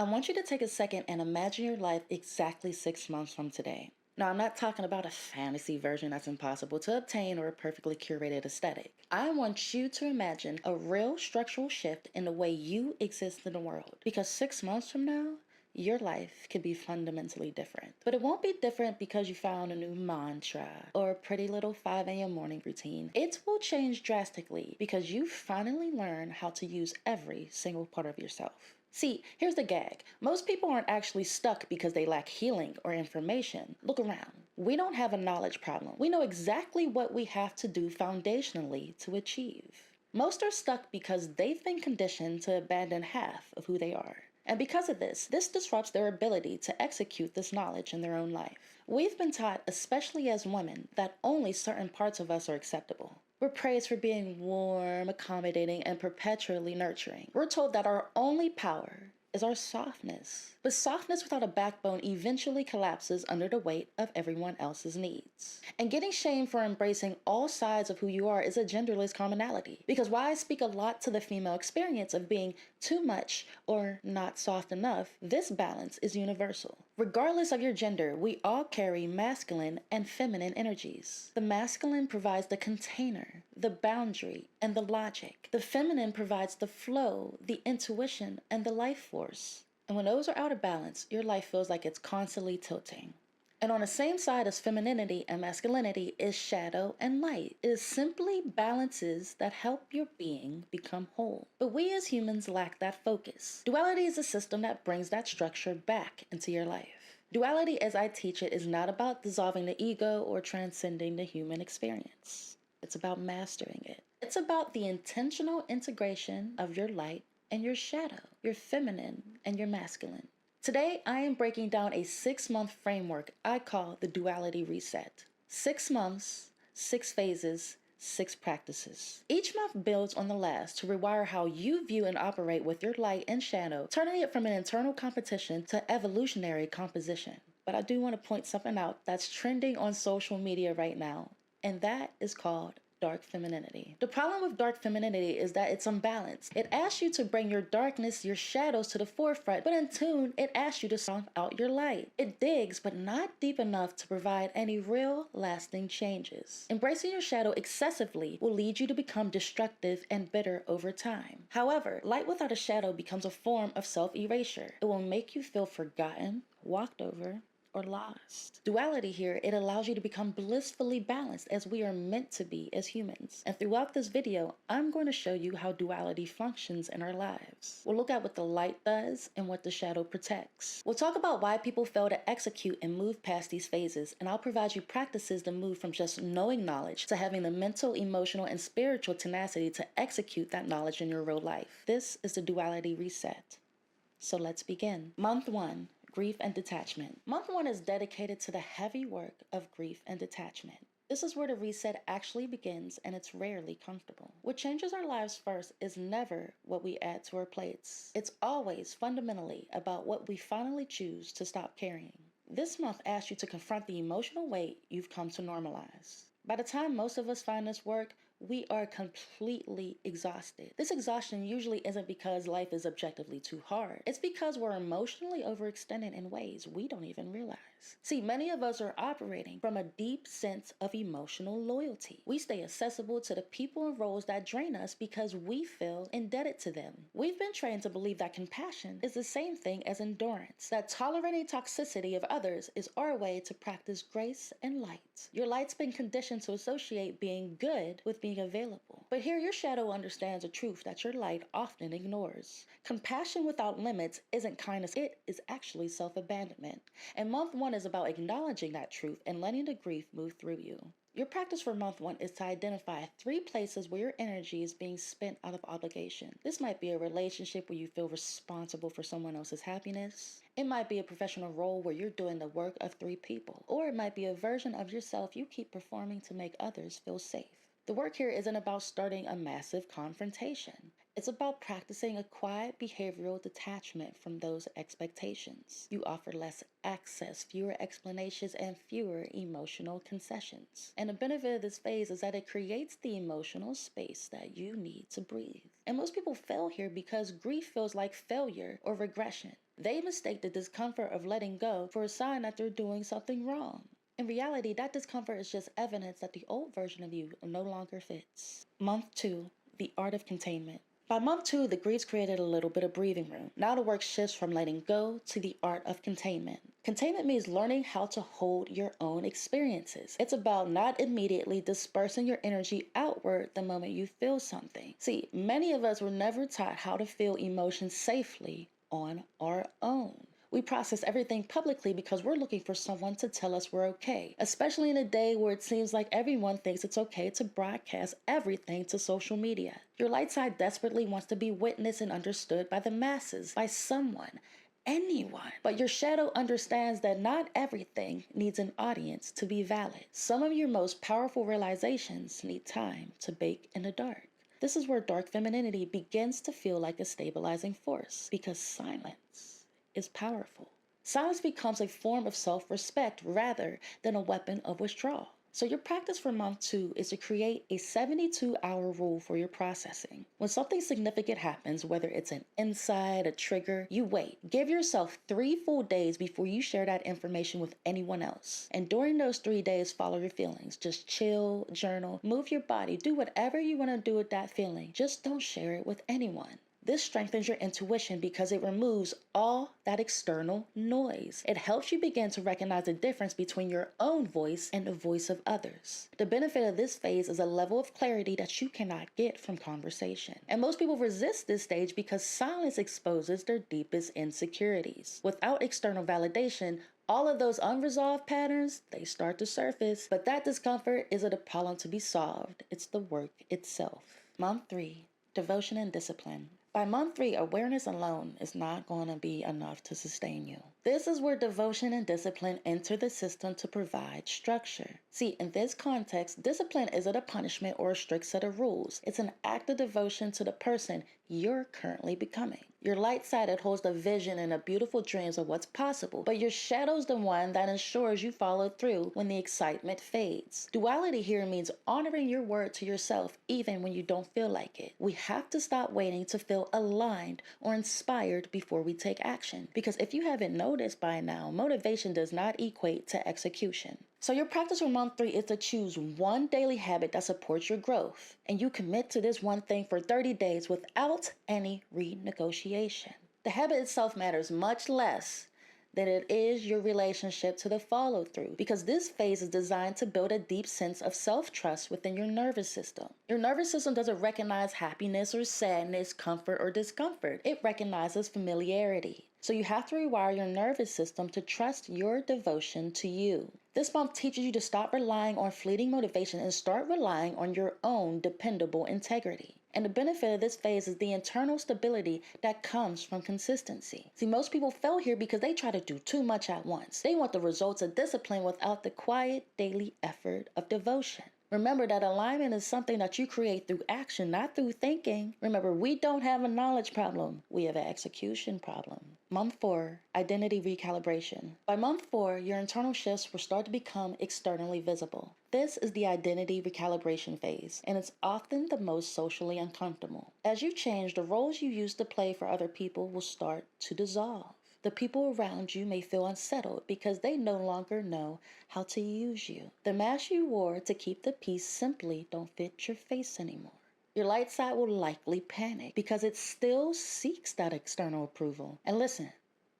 I want you to take a second and imagine your life exactly 6 months from today. Now, I'm not talking about a fantasy version that's impossible to obtain or a perfectly curated aesthetic. I want you to imagine a real structural shift in the way you exist in the world. Because 6 months from now, your life could be fundamentally different. But it won't be different because you found a new mantra or a pretty little 5 a.m. morning routine. It will change drastically because you finally learn how to use every single part of yourself. See, here's the gag. Most people aren't actually stuck because they lack healing or information. Look around. We don't have a knowledge problem. We know exactly what we have to do foundationally to achieve. Most are stuck because they've been conditioned to abandon half of who they are. And because of this disrupts their ability to execute this knowledge in their own life. We've been taught, especially as women, that only certain parts of us are acceptable. We're praised for being warm, accommodating, and perpetually nurturing. We're told that our only power is our softness. But softness without a backbone eventually collapses under the weight of everyone else's needs. And getting shamed for embracing all sides of who you are is a genderless commonality. Because while I speak a lot to the female experience of being too much or not soft enough, this balance is universal. Regardless of your gender, we all carry masculine and feminine energies. The masculine provides the container, the boundary, and the logic. The feminine provides the flow, the intuition, and the life force. And when those are out of balance, your life feels like it's constantly tilting. And on the same side as femininity and masculinity is shadow and light. It is simply balances that help your being become whole. But we as humans lack that focus. Duality is a system that brings that structure back into your life. Duality, as I teach it, is not about dissolving the ego or transcending the human experience. It's about mastering it. It's about the intentional integration of your light and your shadow, your feminine and your masculine. Today, I am breaking down a 6-month framework I call the Duality Reset. 6 months, 6 phases, 6 practices. Each month builds on the last to rewire how you view and operate with your light and shadow, turning it from an internal competition to evolutionary composition. But I do want to point something out that's trending on social media right now, and that is called dark femininity. The problem with dark femininity is that it's unbalanced. It asks you to bring your darkness, your shadows to the forefront, but in tune, it asks you to sound out your light. It digs, but not deep enough to provide any real, lasting changes. Embracing your shadow excessively will lead you to become destructive and bitter over time. However, light without a shadow becomes a form of self-erasure. It will make you feel forgotten, walked over, or lost. Duality here, it allows you to become blissfully balanced as we are meant to be as humans. And throughout this video, I'm going to show you how duality functions in our lives. We'll look at what the light does and what the shadow protects. We'll talk about why people fail to execute and move past these phases, and I'll provide you practices to move from just knowing knowledge to having the mental, emotional, and spiritual tenacity to execute that knowledge in your real life. This is the Duality Reset. So let's begin. Month 1. Grief and detachment. Month 1 is dedicated to the heavy work of grief and detachment. This is where the reset actually begins, and it's rarely comfortable. What changes our lives first is never what we add to our plates. It's always fundamentally about what we finally choose to stop carrying. This month asks you to confront the emotional weight you've come to normalize. By the time most of us find this work, we are completely exhausted. This exhaustion usually isn't because life is objectively too hard. It's because we're emotionally overextended in ways we don't even realize. See, many of us are operating from a deep sense of emotional loyalty. We stay accessible to the people and roles that drain us because we feel indebted to them. We've been trained to believe that compassion is the same thing as endurance, that tolerating toxicity of others is our way to practice grace and light. Your light's been conditioned to associate being good with being available. But here your shadow understands a truth that your light often ignores. Compassion without limits isn't kindness, it is actually self-abandonment. And month 1 is about acknowledging that truth and letting the grief move through you. Your practice for month 1 is to identify 3 places where your energy is being spent out of obligation. This might be a relationship where you feel responsible for someone else's happiness. It might be a professional role where you're doing the work of 3 people. Or it might be a version of yourself you keep performing to make others feel safe. The work here isn't about starting a massive confrontation. It's about practicing a quiet behavioral detachment from those expectations. You offer less access, fewer explanations, and fewer emotional concessions. And the benefit of this phase is that it creates the emotional space that you need to breathe. And most people fail here because grief feels like failure or regression. They mistake the discomfort of letting go for a sign that they're doing something wrong. In reality, that discomfort is just evidence that the old version of you no longer fits. Month 2, the Art of Containment. By month 2, the grief's created a little bit of breathing room. Now the work shifts from letting go to the art of containment. Containment means learning how to hold your own experiences. It's about not immediately dispersing your energy outward the moment you feel something. See, many of us were never taught how to feel emotions safely on our own. We process everything publicly because we're looking for someone to tell us we're okay, especially in a day where it seems like everyone thinks it's okay to broadcast everything to social media. Your light side desperately wants to be witnessed and understood by the masses, by someone, anyone. But your shadow understands that not everything needs an audience to be valid. Some of your most powerful realizations need time to bake in the dark. This is where dark femininity begins to feel like a stabilizing force, because silence is powerful. Silence becomes a form of self-respect rather than a weapon of withdrawal. So your practice for month 2 is to create a 72-hour rule for your processing. When something significant happens, whether it's an insight, a trigger, you wait. Give yourself 3 full days before you share that information with anyone else. And during those 3 days, follow your feelings. Just chill, journal, move your body, do whatever you want to do with that feeling. Just don't share it with anyone. This strengthens your intuition because it removes all that external noise. It helps you begin to recognize the difference between your own voice and the voice of others. The benefit of this phase is a level of clarity that you cannot get from conversation. And most people resist this stage because silence exposes their deepest insecurities. Without external validation, all of those unresolved patterns, they start to surface. But that discomfort isn't a problem to be solved. It's the work itself. Month 3, devotion and discipline. By month 3, awareness alone is not going to be enough to sustain you. This is where devotion and discipline enter the system to provide structure. See, in this context, discipline isn't a punishment or a strict set of rules. It's an act of devotion to the person you're currently becoming. Your light side holds the vision and the beautiful dreams of what's possible, but your shadow's the one that ensures you follow through when the excitement fades. Duality here means honoring your word to yourself even when you don't feel like it. We have to stop waiting to feel aligned or inspired before we take action, because if you haven't noticed by now, motivation does not equate to execution. So your practice for month 3 is to choose one daily habit that supports your growth, and you commit to this one thing for 30 days without any renegotiation. The habit itself matters much less than it is your relationship to the follow through, because this phase is designed to build a deep sense of self-trust within your nervous system. Your nervous system doesn't recognize happiness or sadness, comfort or discomfort. It recognizes familiarity. So you have to rewire your nervous system to trust your devotion to you. This month teaches you to stop relying on fleeting motivation and start relying on your own dependable integrity. And the benefit of this phase is the internal stability that comes from consistency. See, most people fail here because they try to do too much at once. They want the results of discipline without the quiet daily effort of devotion. Remember that alignment is something that you create through action, not through thinking. Remember, we don't have a knowledge problem. We have an execution problem. Month 4, identity recalibration. By month 4, your internal shifts will start to become externally visible. This is the identity recalibration phase, and it's often the most socially uncomfortable. As you change, the roles you used to play for other people will start to dissolve. The people around you may feel unsettled because they no longer know how to use you. The mask you wore to keep the peace simply don't fit your face anymore. Your light side will likely panic because it still seeks that external approval. And listen,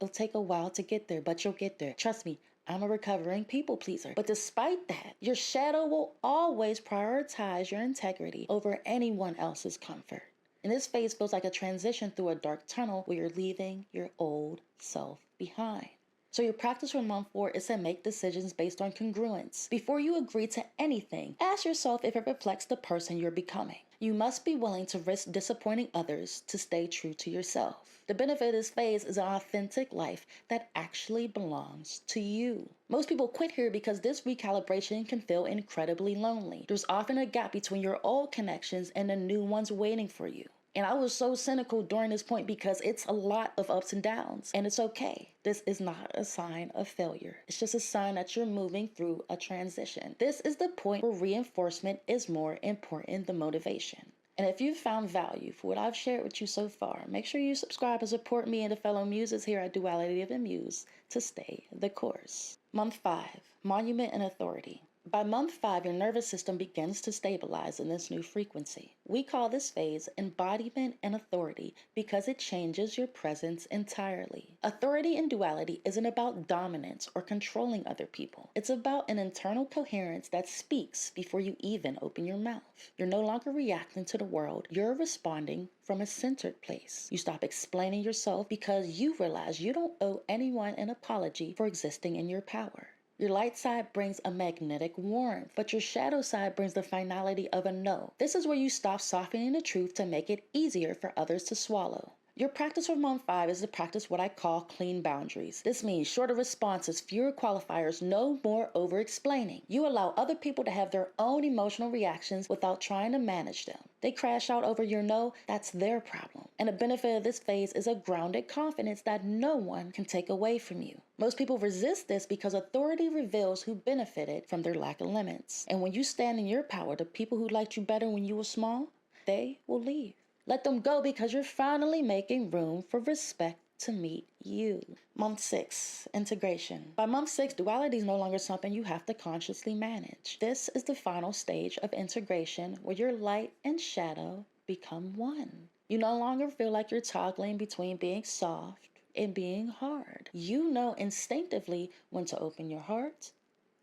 it'll take a while to get there, but you'll get there. Trust me, I'm a recovering people pleaser. But despite that, your shadow will always prioritize your integrity over anyone else's comfort. And this phase feels like a transition through a dark tunnel where you're leaving your old self behind. So your practice for month 4 is to make decisions based on congruence. Before you agree to anything, ask yourself if it reflects the person you're becoming. You must be willing to risk disappointing others to stay true to yourself. The benefit of this phase is an authentic life that actually belongs to you. Most people quit here because this recalibration can feel incredibly lonely. There's often a gap between your old connections and the new ones waiting for you. And I was so cynical during this point because it's a lot of ups and downs, and it's okay. This is not a sign of failure. It's just a sign that you're moving through a transition. This is the point where reinforcement is more important than motivation. And if you've found value for what I've shared with you so far, make sure you subscribe and support me and the fellow muses here at Duality of the Muse to stay the course. Month 5, Monument and Authority. By month 5, your nervous system begins to stabilize in this new frequency. We call this phase embodiment and authority because it changes your presence entirely. Authority in duality isn't about dominance or controlling other people. It's about an internal coherence that speaks before you even open your mouth. You're no longer reacting to the world. You're responding from a centered place. You stop explaining yourself because you realize you don't owe anyone an apology for existing in your power. Your light side brings a magnetic warmth, but your shadow side brings the finality of a no. This is where you stop softening the truth to make it easier for others to swallow. Your practice for month 5 is to practice what I call clean boundaries. This means shorter responses, fewer qualifiers, no more over-explaining. You allow other people to have their own emotional reactions without trying to manage them. They crash out over your no, that's their problem. And the benefit of this phase is a grounded confidence that no one can take away from you. Most people resist this because authority reveals who benefited from their lack of limits. And when you stand in your power, the people who liked you better when you were small, they will leave. Let them go because you're finally making room for respect to meet you. Month 6, Integration. By month 6, duality is no longer something you have to consciously manage. This is the final stage of integration where your light and shadow become one. You no longer feel like you're toggling between being soft and being hard. You know instinctively when to open your heart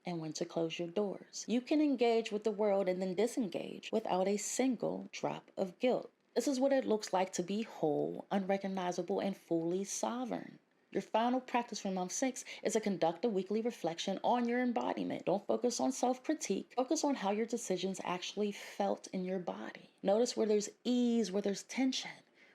and when to close your doors. You can engage with the world and then disengage without a single drop of guilt. This is what it looks like to be whole, unrecognizable, and fully sovereign. Your final practice for month 6 is to conduct a weekly reflection on your embodiment. Don't focus on self-critique. Focus on how your decisions actually felt in your body. Notice where there's ease, where there's tension,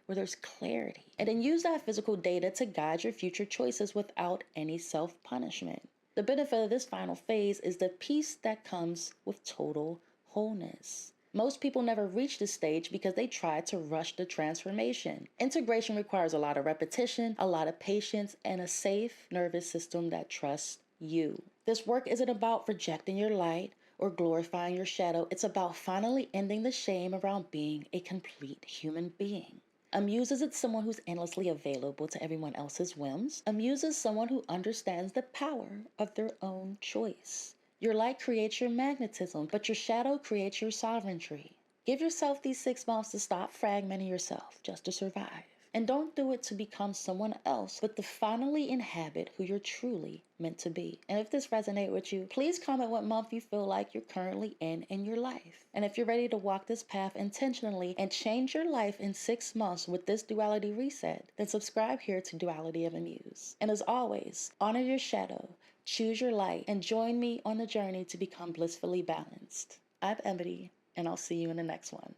where there's clarity. And then use that physical data to guide your future choices without any self-punishment. The benefit of this final phase is the peace that comes with total wholeness. Most people never reach this stage because they try to rush the transformation. Integration requires a lot of repetition, a lot of patience, and a safe nervous system that trusts you. This work isn't about projecting your light or glorifying your shadow. It's about finally ending the shame around being a complete human being. A muse isn't someone who's endlessly available to everyone else's whims. A muse is someone who understands the power of their own choice. Your light creates your magnetism, but your shadow creates your sovereignty. Give yourself these 6 months to stop fragmenting yourself just to survive. And don't do it to become someone else, but to finally inhabit who you're truly meant to be. And if this resonates with you, please comment what month you feel like you're currently in your life. And if you're ready to walk this path intentionally and change your life in 6 months with this duality reset, then subscribe here to Duality of the Muse. And as always, honor your shadow, choose your light, and join me on the journey to become blissfully balanced. I'm Embody, and I'll see you in the next one.